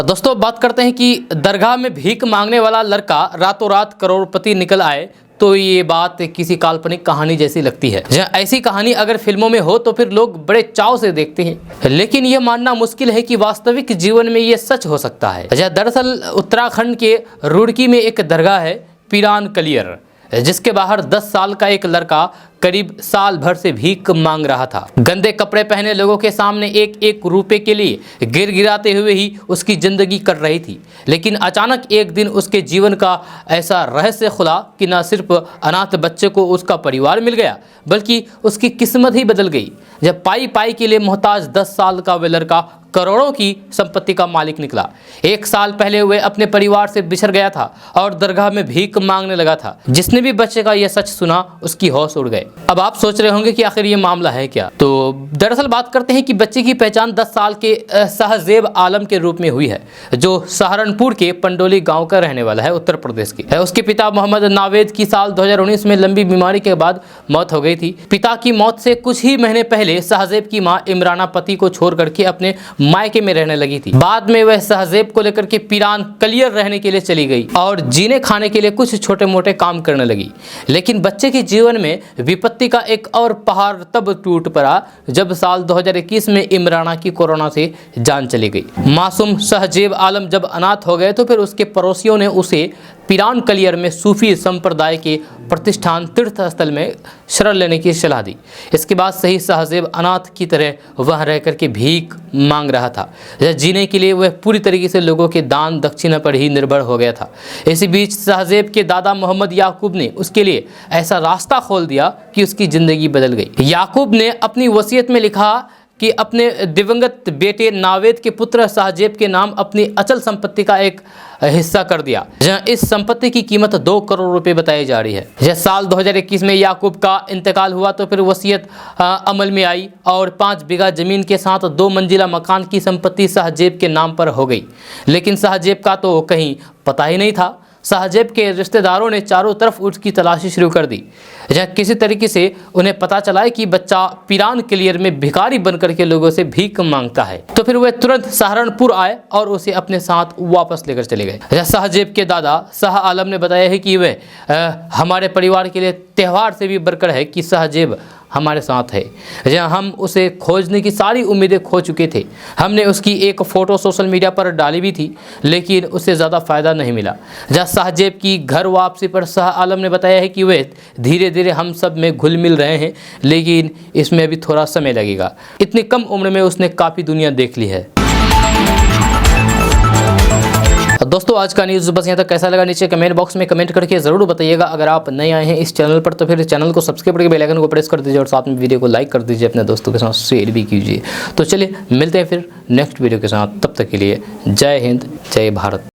दोस्तों बात करते हैं कि दरगाह में भीख मांगने वाला लड़का रातों रात करोड़पति निकल आए तो ये बात किसी काल्पनिक कहानी जैसी लगती है। ऐसी कहानी अगर फिल्मों में हो तो फिर लोग बड़े चाव से देखते हैं, लेकिन यह मानना मुश्किल है कि वास्तविक जीवन में ये सच हो सकता है। दरअसल उत्तराखंड के रुड़की में एक दरगाह है पीरान कलियर, जिसके बाहर 10 साल का एक लड़का करीब साल भर से भीख मांग रहा था। गंदे कपड़े पहने लोगों के सामने 1-1 रुपए के लिए गिड़गिड़ाते हुए ही उसकी जिंदगी कट रही थी। लेकिन अचानक एक दिन उसके जीवन का ऐसा रहस्य खुला कि न सिर्फ अनाथ बच्चे को उसका परिवार मिल गया, बल्कि उसकी किस्मत ही बदल गई। जब पाई के लिए मोहताज 10 साल का वह लड़का करोड़ों की संपत्ति का मालिक निकला। 1 साल पहले वह अपने परिवार से बिछड़ गया था और दरगाह में भीख मांगने लगा था। जिसने भी बच्चे का यह सच सुना उसकी होश उड़ गए। अब आप सोच रहे होंगे कि आखिर ये मामला है क्या। तो दरअसल बात करते हैं कि बच्चे की पहचान 10 साल के सहजेब आलम के रूप में हुई है, जो सहारनपुर के पंडोली गांव का रहने वाला है, उत्तर प्रदेश की है। उसके पिता मोहम्मद नावेद की साल 2019 में लंबी बीमारी के बाद मौत हो गई थी। पिता की मौत से कुछ ही महीने पहले सहजेब की मां इमराना पति को छोड़ करके अपने मायके में रहने लगी थी। बाद में वह सहजेब को लेकर के पीरान कलियर रहने के लिए चली गई और जीने खाने के लिए कुछ छोटे मोटे काम करने लगी। लेकिन बच्चे के जीवन में विपत्ति का एक और पहाड़ तब टूट पड़ा जब साल 2021 में इमराना की कोरोना से जान चली गई। मासूम सहजेब आलम जब अनाथ हो गए तो फिर उसके पड़ोसियों ने उसे पीरान कलियर में सूफी संप्रदाय के प्रतिष्ठान तीर्थ स्थल में शरण लेने की सलाह दी। इसके बाद सही सहजेब अनाथ की तरह वह रह करके भीख मांग रहा था। जीने के लिए वह पूरी तरीके से लोगों के दान दक्षिणा पर ही निर्भर हो गया था। इसी बीच सहजेब के दादा मोहम्मद याकूब ने उसके लिए ऐसा रास्ता खोल दिया कि उसकी ज़िंदगी बदल गई। याकूब ने अपनी वसीयत में लिखा कि अपने दिवंगत बेटे नावेद के पुत्र सहजेब के नाम अपनी अचल संपत्ति का एक हिस्सा कर दिया, जहां इस संपत्ति की कीमत 2 करोड़ रुपए बताई जा रही है। जब साल 2021 में याकूब का इंतकाल हुआ तो फिर वसीयत अमल में आई और 5 बीघा जमीन के साथ 2 मंजिला मकान की संपत्ति सहजेब के नाम पर हो गई। लेकिन सहजेब का तो कहीं पता ही नहीं था। सहजेब के रिश्तेदारों ने चारों तरफ उसकी तलाशी शुरू कर दी। जहाँ किसी तरीके से उन्हें पता चला कि बच्चा पीरान क्लियर में भिखारी बनकर के लोगों से भीख मांगता है, तो फिर वे तुरंत सहारनपुर आए और उसे अपने साथ वापस लेकर चले गए। सहजेब के दादा शाह आलम ने बताया है कि वे हमारे परिवार के लिए त्यौहार से भी बढ़कर है कि सहजेब हमारे साथ है। जहाँ हम उसे खोजने की सारी उम्मीदें खो चुके थे। हमने उसकी एक फ़ोटो सोशल मीडिया पर डाली भी थी, लेकिन उससे ज़्यादा फ़ायदा नहीं मिला। जहाँ सहजेब की घर वापसी पर शाह आलम ने बताया है कि वे धीरे धीरे हम सब में घुल मिल रहे हैं, लेकिन इसमें अभी थोड़ा समय लगेगा। इतनी कम उम्र में उसने काफ़ी दुनिया देख ली है। दोस्तों आज का न्यूज़ बस यहाँ तक। कैसा लगा नीचे कमेंट बॉक्स में कमेंट करके ज़रूर बताइएगा। अगर आप नए आए हैं इस चैनल पर तो फिर चैनल को सब्सक्राइब करके बेल आइकन को प्रेस कर दीजिए और साथ में वीडियो को लाइक कर दीजिए, अपने दोस्तों के साथ शेयर भी कीजिए। तो चलिए मिलते हैं फिर नेक्स्ट वीडियो के साथ। तब तक के लिए जय हिंद, जय भारत।